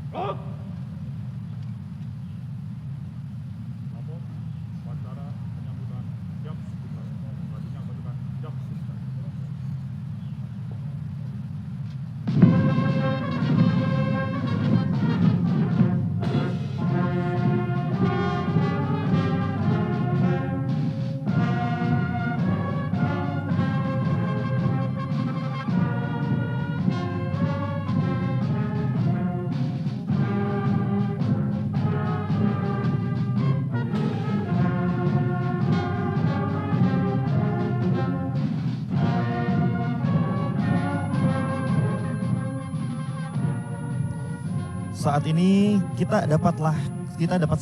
Namun, upacara penyambutan jam 11. Selanjutnya pasukan jam 11. Saat ini kita dapat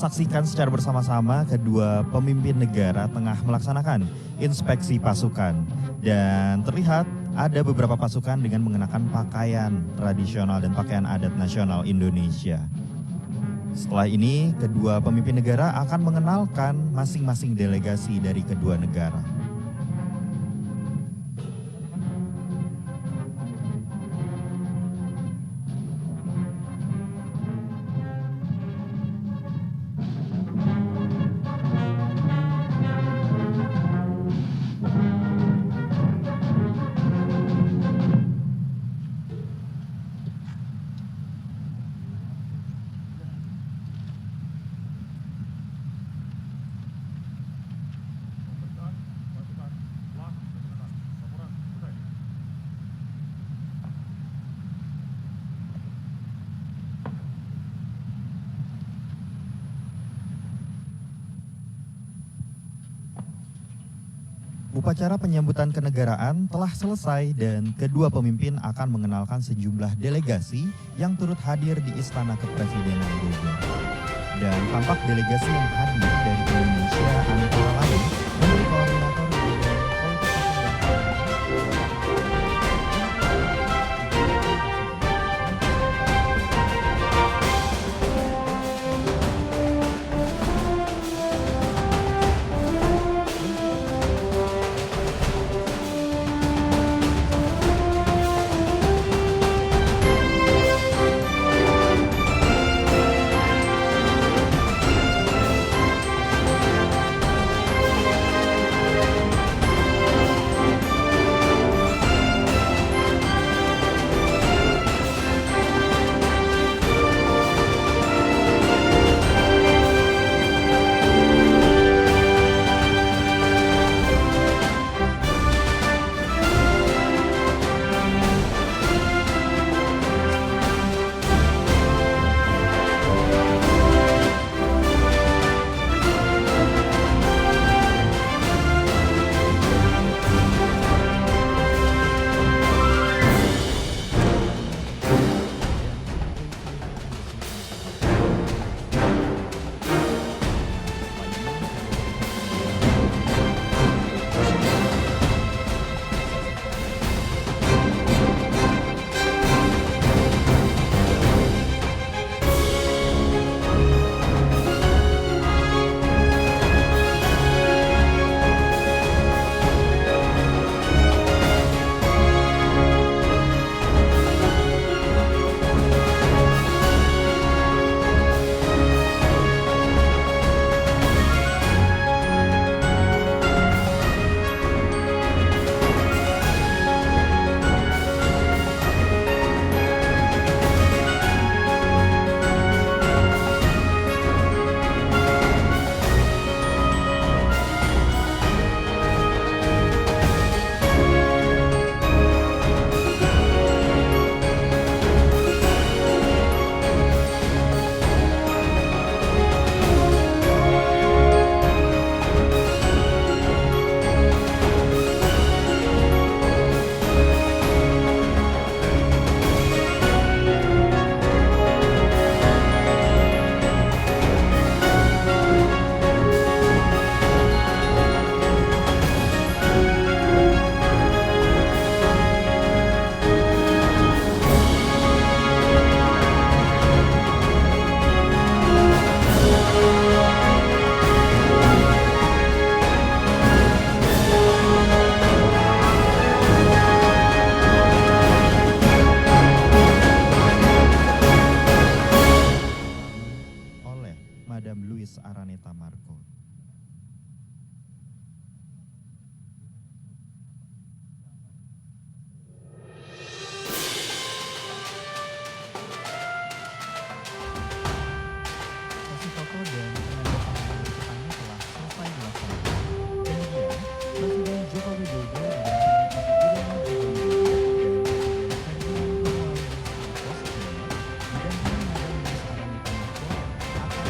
saksikan secara bersama-sama kedua pemimpin negara tengah melaksanakan inspeksi pasukan, dan terlihat ada beberapa pasukan dengan mengenakan pakaian tradisional dan pakaian adat nasional Indonesia. Setelah ini, kedua pemimpin negara akan mengenalkan masing-masing delegasi dari kedua negara. Upacara penyambutan kenegaraan telah selesai dan kedua pemimpin akan mengenalkan sejumlah delegasi yang turut hadir di Istana Kepresidenan Bogor. Dan tampak delegasi yang hadir dari Indonesia antara lain Menteri Koordinator Bidang Politik Hukum dan Luis Araneta Marco. Sesi foto dan penandatanganan berikutnya telah selesai dilaksanakan. Kemudian, Presiden Joko Widodo dan Ibu Widodo dan Presiden Ferdinand Marcos Jr. didampingi Madam Luis Araneta Marco akan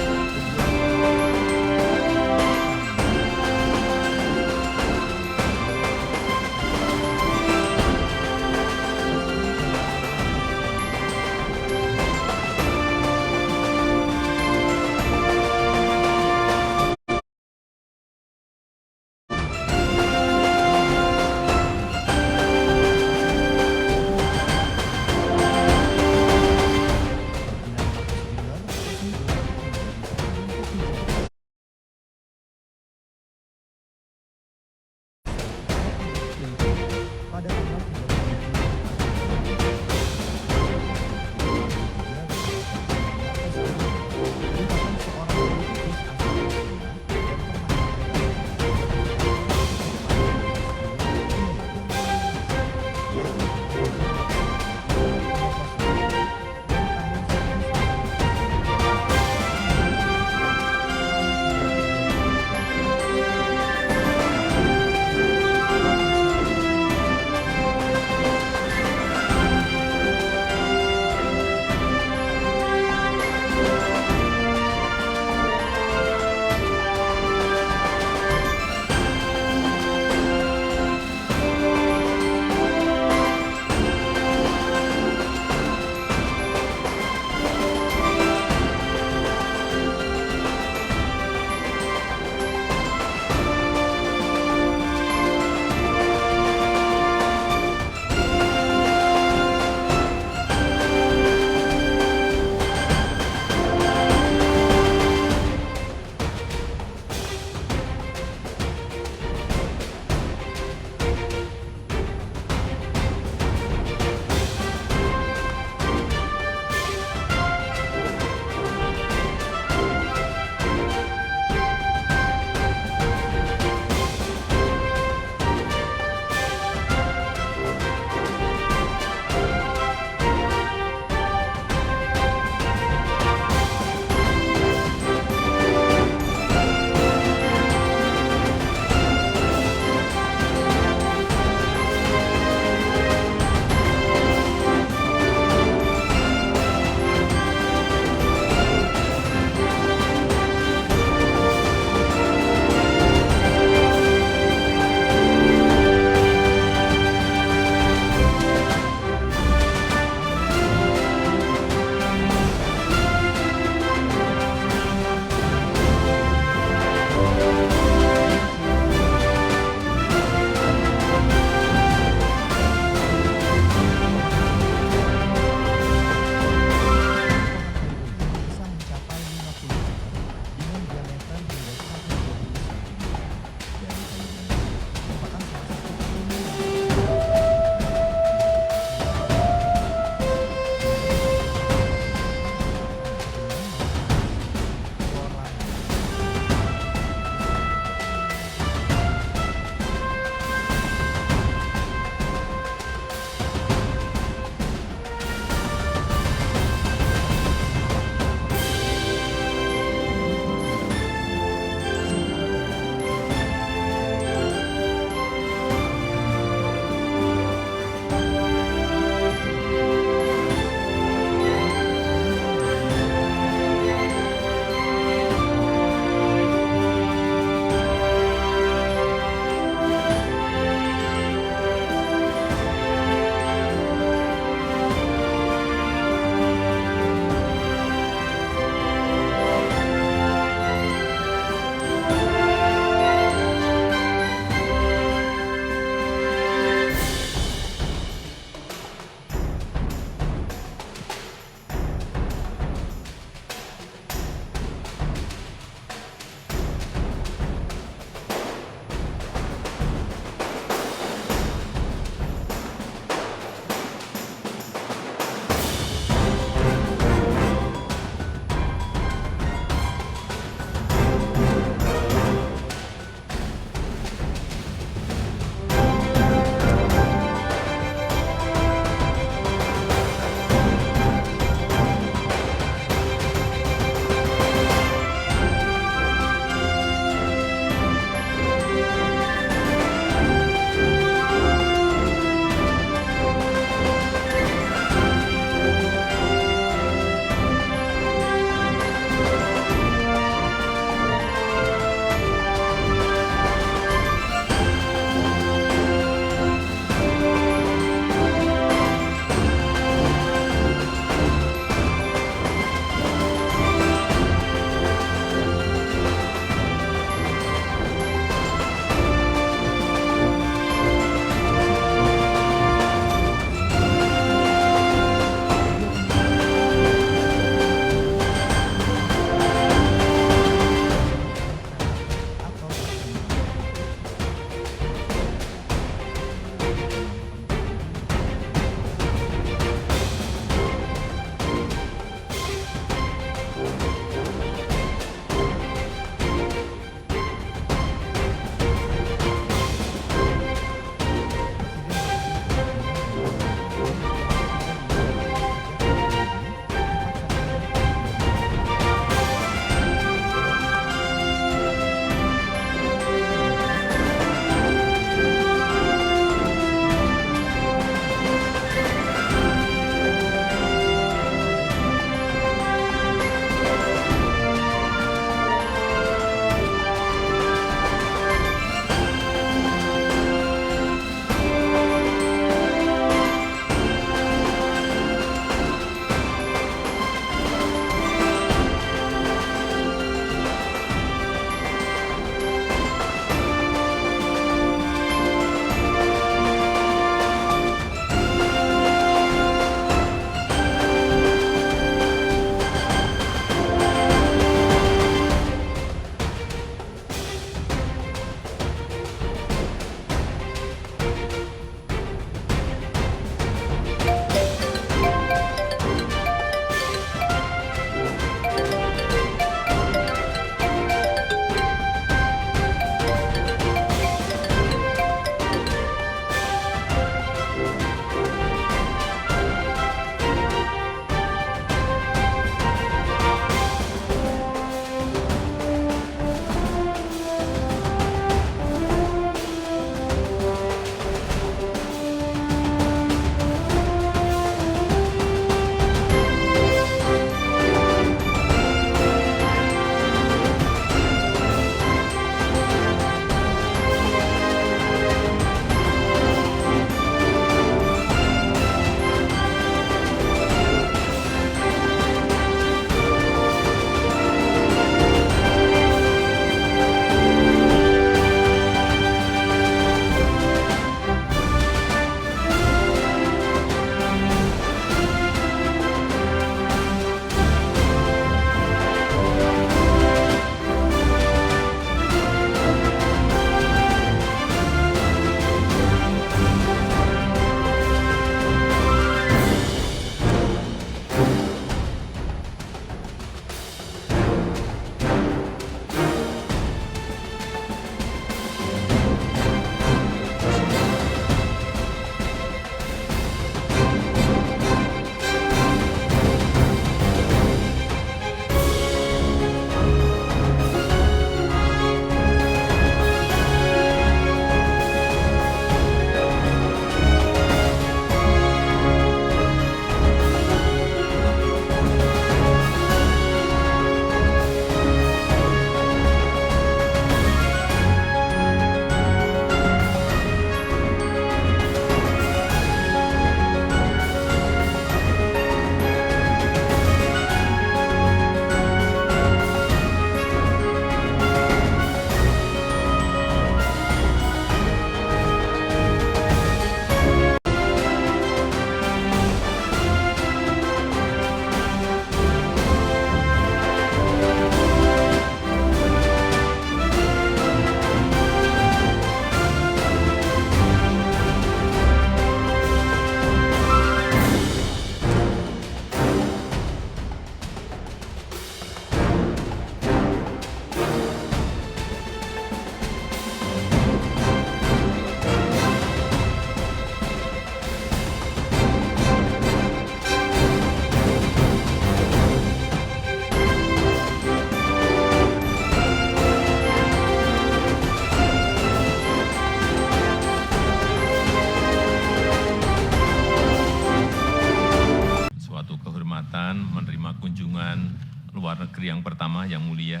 Luar Negeri yang pertama, Yang Mulia.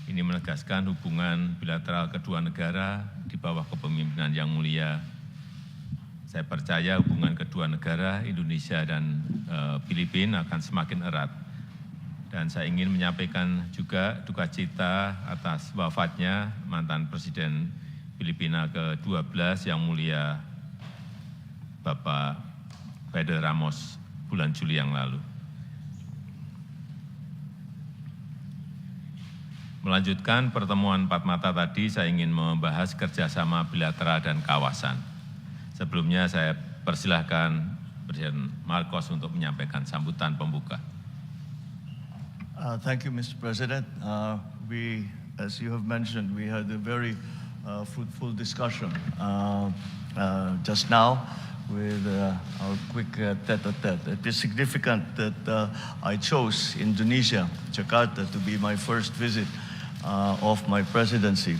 Ini menegaskan hubungan bilateral kedua negara di bawah kepemimpinan Yang Mulia. Saya percaya hubungan kedua negara, Indonesia dan Filipina akan semakin erat. Dan saya ingin menyampaikan juga duka cita atas wafatnya mantan Presiden Filipina ke-12 Yang Mulia Bapak Fidel Ramos bulan Juli yang lalu. Melanjutkan pertemuan empat mata tadi, saya ingin membahas kerjasama bilateral dan kawasan. Sebelumnya saya persilahkan Presiden Marcos untuk menyampaikan sambutan pembuka. Thank you, Mr. President. As you have mentioned, we had a very fruitful discussion just now with our quick tete-a-tete. It is significant that I chose Indonesia, Jakarta, to be my first visit of my presidency,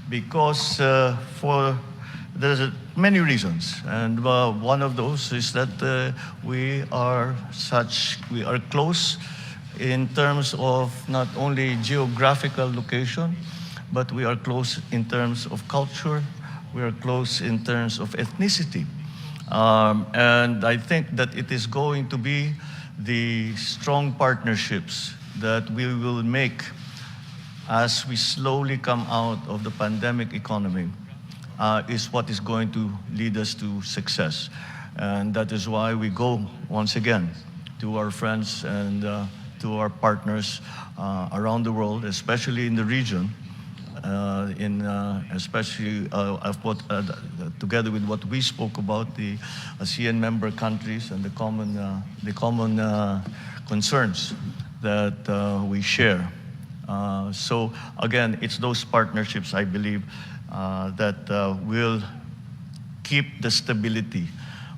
because there's many reasons, and one of those is that we are close in terms of not only geographical location, but we are close in terms of culture, we are close in terms of ethnicity. And I think that it is going to be the strong partnerships that we will make as we slowly come out of the pandemic economy is what is going to lead us to success. And that is why we go once again to our friends and to our partners around the world, especially in the region, especially together with what we spoke about, the ASEAN member countries and the common concerns that we share. So again, it's those partnerships, I believe, that will keep the stability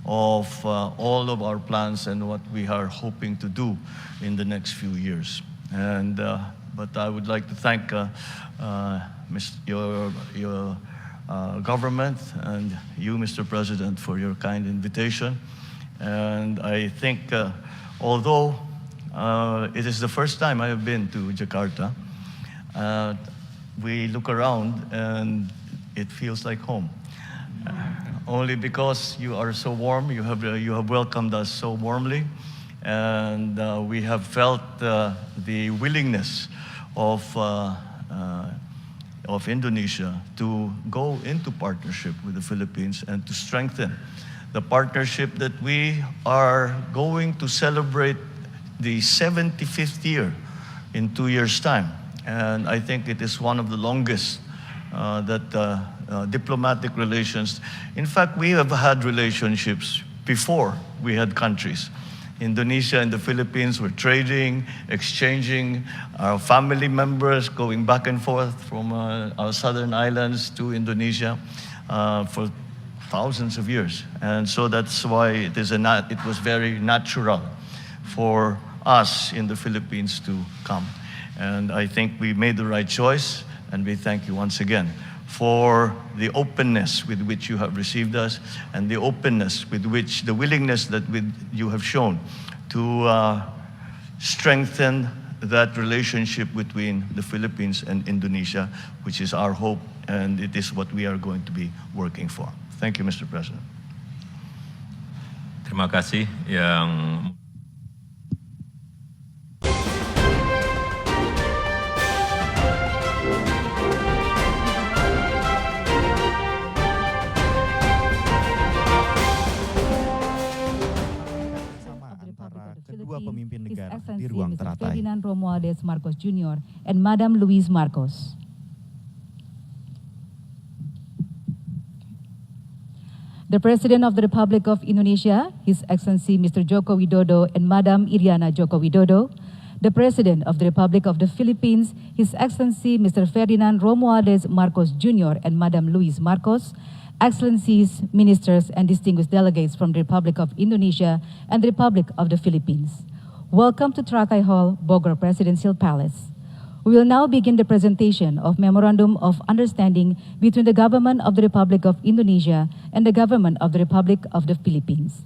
of all of our plans and what we are hoping to do in the next few years. And but I would like to thank your government and you, Mr. President, for your kind invitation. And I think, although it is the first time I have been to Jakarta, we look around and it feels like home. Only because you are so warm, you have welcomed us so warmly, and we have felt the willingness of Indonesia to go into partnership with the Philippines and to strengthen the partnership that we are going to celebrate the 75th year in 2 years' time. And I think it is one of the longest diplomatic relations. In fact, we have had relationships before we had countries. Indonesia and the Philippines were trading, exchanging our family members, going back and forth from our southern islands to Indonesia for thousands of years. And so that's why it was very natural for us in the Philippines to come. And I think we made the right choice, and we thank you once again for the openness with which you have received us and the openness with which, the willingness that you have shown to strengthen that relationship between the Philippines and Indonesia, which is our hope, and it is what we are going to be working for. Thank you, Mr. President. Terima kasih yang kedua pemimpin negara di ruang Mr. teratai. Ferdinand Romualdez Marcos Jr. and Madam Louise Marcos. The President of the Republic of Indonesia, His Excellency Mr. Joko Widodo and Madam Iriana Joko Widodo, the President of the Republic of the Philippines, His Excellency Mr. Ferdinand Romualdez Marcos Jr. and Madam Louise Marcos, Excellencies, Ministers, and distinguished delegates from the Republic of Indonesia and the Republic of the Philippines. Welcome to Trakay Hall, Bogor Presidential Palace. We will now begin the presentation of Memorandum of Understanding between the Government of the Republic of Indonesia and the Government of the Republic of the Philippines.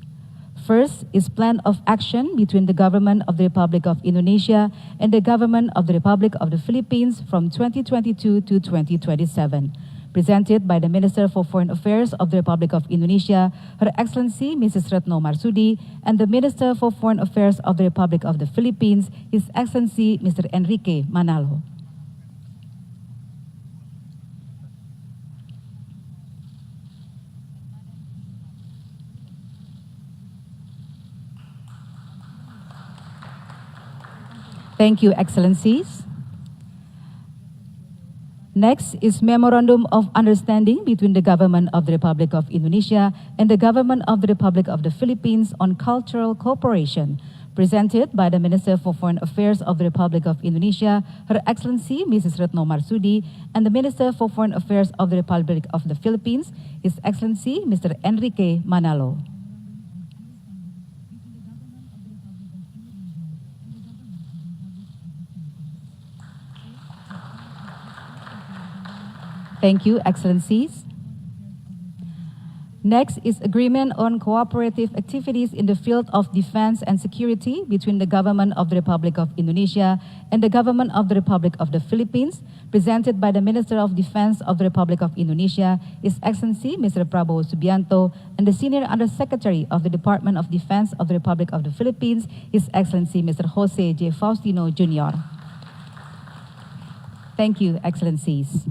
First is plan of action between the government of the Republic of Indonesia and the government of the Republic of the Philippines from 2022 to 2027. Presented by the Minister for Foreign Affairs of the Republic of Indonesia, Her Excellency Mrs. Retno Marsudi, and the Minister for Foreign Affairs of the Republic of the Philippines, His Excellency Mr. Enrique Manalo. Thank you, Excellencies. Next is Memorandum of Understanding between the Government of the Republic of Indonesia and the Government of the Republic of the Philippines on Cultural Cooperation, presented by the Minister for Foreign Affairs of the Republic of Indonesia, Her Excellency Mrs. Retno Marsudi, and the Minister for Foreign Affairs of the Republic of the Philippines, His Excellency Mr. Enrique Manalo. Thank you, Excellencies. Next is agreement on cooperative activities in the field of defense and security between the Government of the Republic of Indonesia and the Government of the Republic of the Philippines, presented by the Minister of Defense of the Republic of Indonesia, His Excellency Mr. Prabowo Subianto, and the Senior Undersecretary of the Department of Defense of the Republic of the Philippines, His Excellency Mr. Jose J. Faustino Jr. Thank you, Excellencies.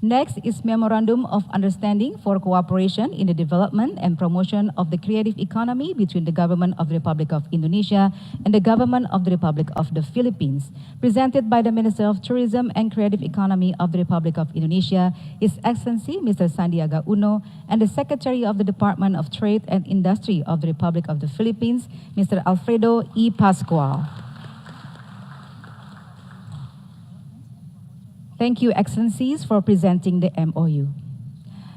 Next is Memorandum of Understanding for Cooperation in the Development and Promotion of the Creative Economy between the Government of the Republic of Indonesia and the Government of the Republic of the Philippines, presented by the Minister of Tourism and Creative Economy of the Republic of Indonesia, His Excellency Mr. Sandiaga Uno, and the Secretary of the Department of Trade and Industry of the Republic of the Philippines, Mr. Alfredo E. Pascual. Thank you, Excellencies, for presenting the MOU.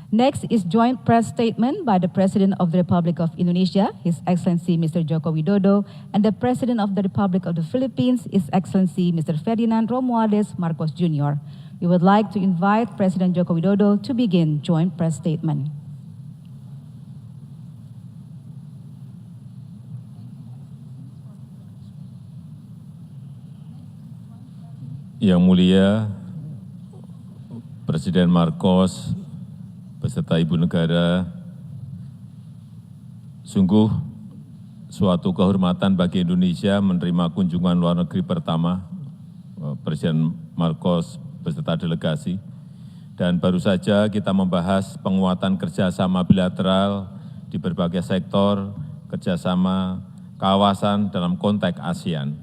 Next is joint press statement by the President of the Republic of Indonesia, His Excellency Mr. Joko Widodo, and the President of the Republic of the Philippines, His Excellency Mr. Ferdinand Romualdez Marcos Jr. We would like to invite President Joko Widodo to begin joint press statement. Yang Mulia Presiden Marcos beserta Ibu Negara, sungguh suatu kehormatan bagi Indonesia menerima kunjungan luar negeri pertama Presiden Marcos beserta delegasi. Dan baru saja kita membahas penguatan kerjasama bilateral di berbagai sektor, kerjasama kawasan dalam konteks ASEAN.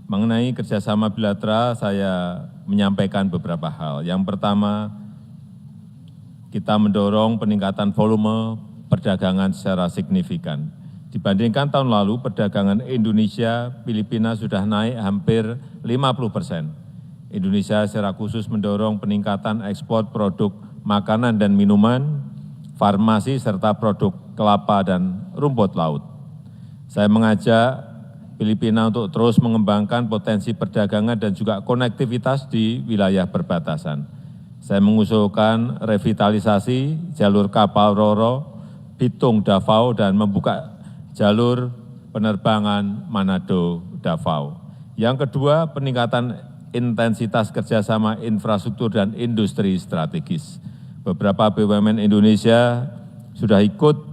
Mengenai kerjasama bilateral, saya menyampaikan beberapa hal. Yang pertama, kita mendorong peningkatan volume perdagangan secara signifikan. Dibandingkan tahun lalu, perdagangan Indonesia-Filipina sudah naik hampir 50%. Indonesia secara khusus mendorong peningkatan ekspor produk makanan dan minuman, farmasi, serta produk kelapa dan rumput laut. Saya mengajak Filipina untuk terus mengembangkan potensi perdagangan dan juga konektivitas di wilayah perbatasan. Saya mengusulkan revitalisasi jalur kapal Roro, Bitung, Davao, dan membuka jalur penerbangan Manado-Davao. Yang kedua, peningkatan intensitas kerjasama infrastruktur dan industri strategis. Beberapa BUMN Indonesia sudah ikut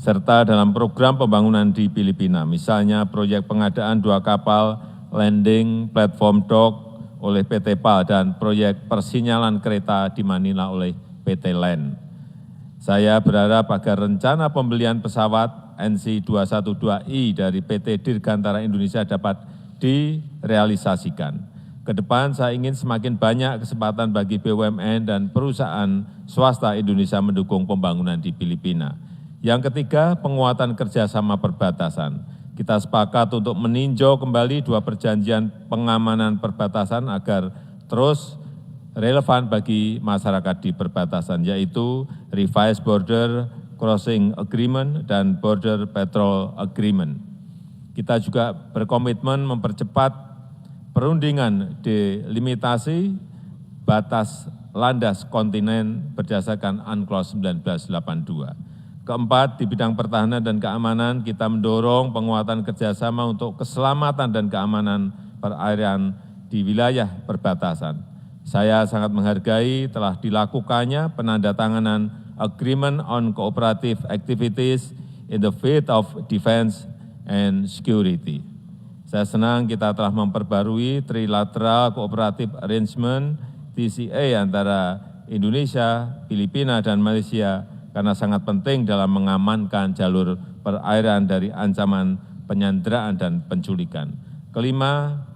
serta dalam program pembangunan di Filipina, misalnya proyek pengadaan 2 kapal landing platform dock oleh PT PAL dan proyek persinyalan kereta di Manila oleh PT LAN. Saya berharap agar rencana pembelian pesawat NC212I dari PT Dirgantara Indonesia dapat direalisasikan. Ke depan saya ingin semakin banyak kesempatan bagi BUMN dan perusahaan swasta Indonesia mendukung pembangunan di Filipina. Yang ketiga, penguatan kerjasama perbatasan. Kita sepakat untuk meninjau kembali 2 perjanjian pengamanan perbatasan agar terus relevan bagi masyarakat di perbatasan, yaitu Revised Border Crossing Agreement dan Border Patrol Agreement. Kita juga berkomitmen mempercepat perundingan delimitasi batas landas kontinen berdasarkan UNCLOS 1982. Keempat, di bidang pertahanan dan keamanan, kita mendorong penguatan kerjasama untuk keselamatan dan keamanan perairan di wilayah perbatasan. Saya sangat menghargai telah dilakukannya penandatanganan Agreement on Cooperative Activities in the Field of Defense and Security. Saya senang kita telah memperbarui Trilateral Cooperative Arrangement TCA antara Indonesia, Filipina, dan Malaysia karena sangat penting dalam mengamankan jalur perairan dari ancaman penyanderaan dan penculikan. Kelima,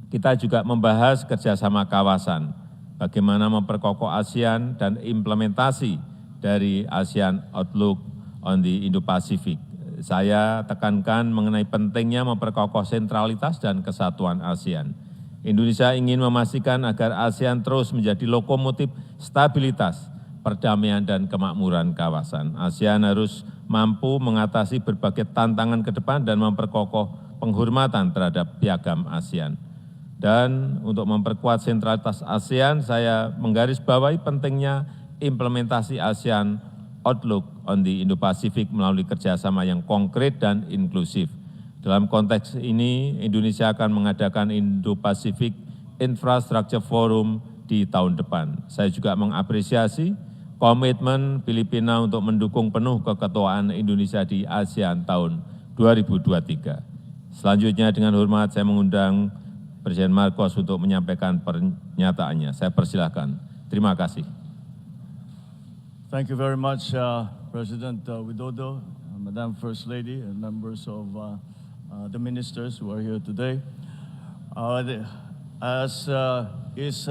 kita juga membahas kerjasama kawasan, bagaimana memperkokoh ASEAN dan implementasi dari ASEAN Outlook on the Indo-Pacific. Saya tekankan mengenai pentingnya memperkokoh sentralitas dan kesatuan ASEAN. Indonesia ingin memastikan agar ASEAN terus menjadi lokomotif stabilitas, perdamaian, dan kemakmuran kawasan. ASEAN harus mampu mengatasi berbagai tantangan ke depan dan memperkokoh penghormatan terhadap piagam ASEAN. Dan untuk memperkuat sentralitas ASEAN, saya menggarisbawahi pentingnya implementasi ASEAN Outlook on the Indo-Pacific melalui kerjasama yang konkret dan inklusif. Dalam konteks ini, Indonesia akan mengadakan Indo-Pacific Infrastructure Forum di tahun depan. Saya juga mengapresiasi komitmen Filipina untuk mendukung penuh keketuaan Indonesia di ASEAN tahun 2023. Selanjutnya dengan hormat saya mengundang Presiden Marcos untuk menyampaikan pernyataannya. Saya persilahkan. Terima kasih. Thank you very much, President Widodo, Madam First Lady, and members of the ministers who are here today. As is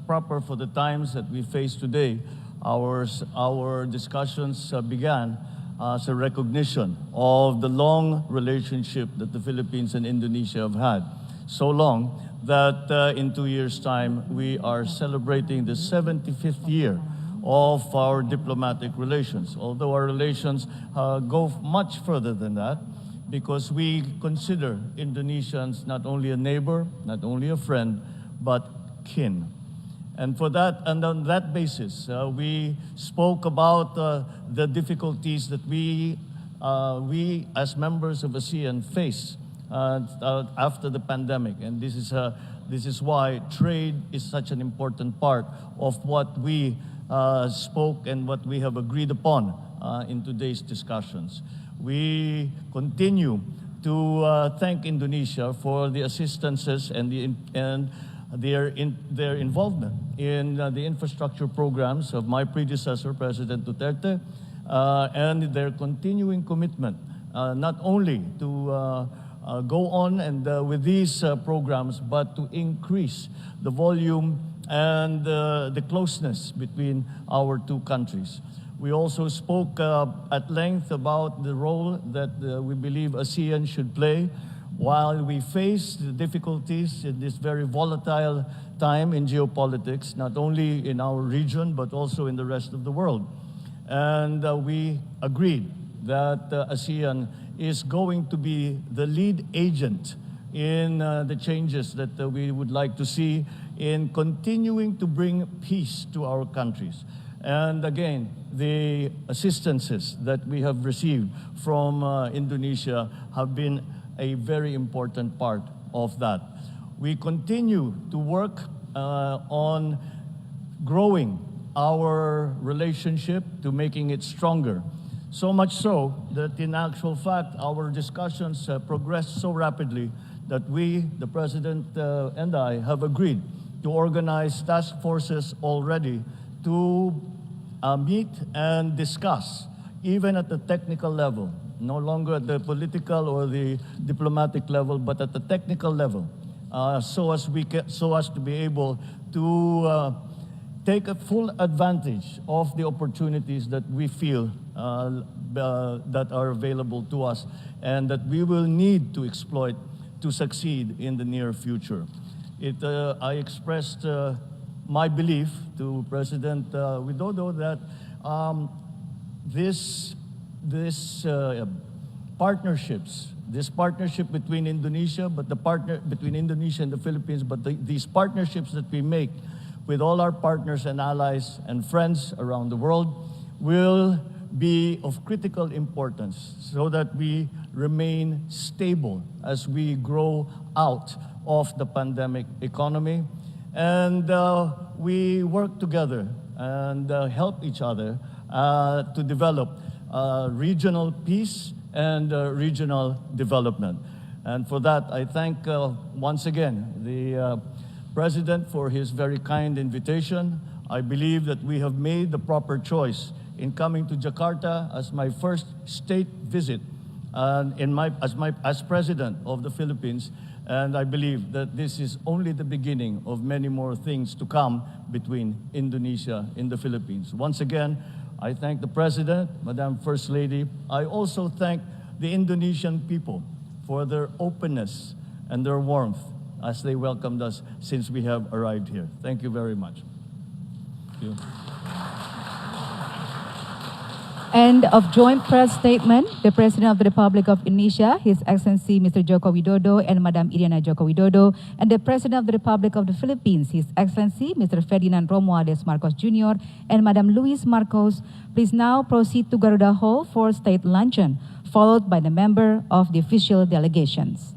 proper for the times that we face today, our discussions began as a recognition of the long relationship that the Philippines and Indonesia have had. So long that in 2 years' time, we are celebrating the 75th year of our diplomatic relations, although our relations go much further than that, because we consider Indonesians not only a neighbor, not only a friend, but kin. And for that, and on that basis, we spoke about the difficulties that we as members of ASEAN face after the pandemic, and this is why trade is such an important part of what we spoke and what we have agreed upon in today's discussions. We continue to thank Indonesia for the assistances and their involvement in the infrastructure programs of my predecessor, President Duterte, and their continuing commitment not only to go on and with these programs, but to increase the volume and the closeness between our two countries. We also spoke at length about the role that we believe ASEAN should play while we face the difficulties in this very volatile time in geopolitics, not only in our region, but also in the rest of the world. And we agreed that ASEAN is going to be the lead agent in the changes that we would like to see in continuing to bring peace to our countries. And again, the assistances that we have received from Indonesia have been a very important part of that. We continue to work on growing our relationship to making it stronger. So much so that in actual fact, our discussions progressed so rapidly that we, the President and I, have agreed to organize task forces already to meet and discuss, even at the technical level, no longer at the political or the diplomatic level, but at the technical level, so as to be able to take a full advantage of the opportunities that we feel that are available to us and that we will need to exploit to succeed in the near future. I expressed my belief to President Widodo that this partnership between Indonesia, between Indonesia and the Philippines, but these partnerships that we make with all our partners and allies and friends around the world will be of critical importance so that we remain stable as we grow out of the pandemic economy. And we work together and help each other to develop regional peace and regional development. And for that, I thank once again the President for his very kind invitation. I believe that we have made the proper choice in coming to Jakarta as my first state visit as President of the Philippines. And I believe that this is only the beginning of many more things to come between Indonesia and the Philippines. Once again, I thank the President, Madam First Lady. I also thank the Indonesian people for their openness and their warmth as they welcomed us since we have arrived here. Thank you very much. Thank you. End of joint press statement. The President of the Republic of Indonesia, His Excellency Mr. Joko Widodo and Madam Iriana Joko Widodo, and the President of the Republic of the Philippines, His Excellency Mr. Ferdinand Romualdez Marcos Jr. and Madam Luis Marcos, please now proceed to Garuda Hall for state luncheon, followed by the member of the official delegations.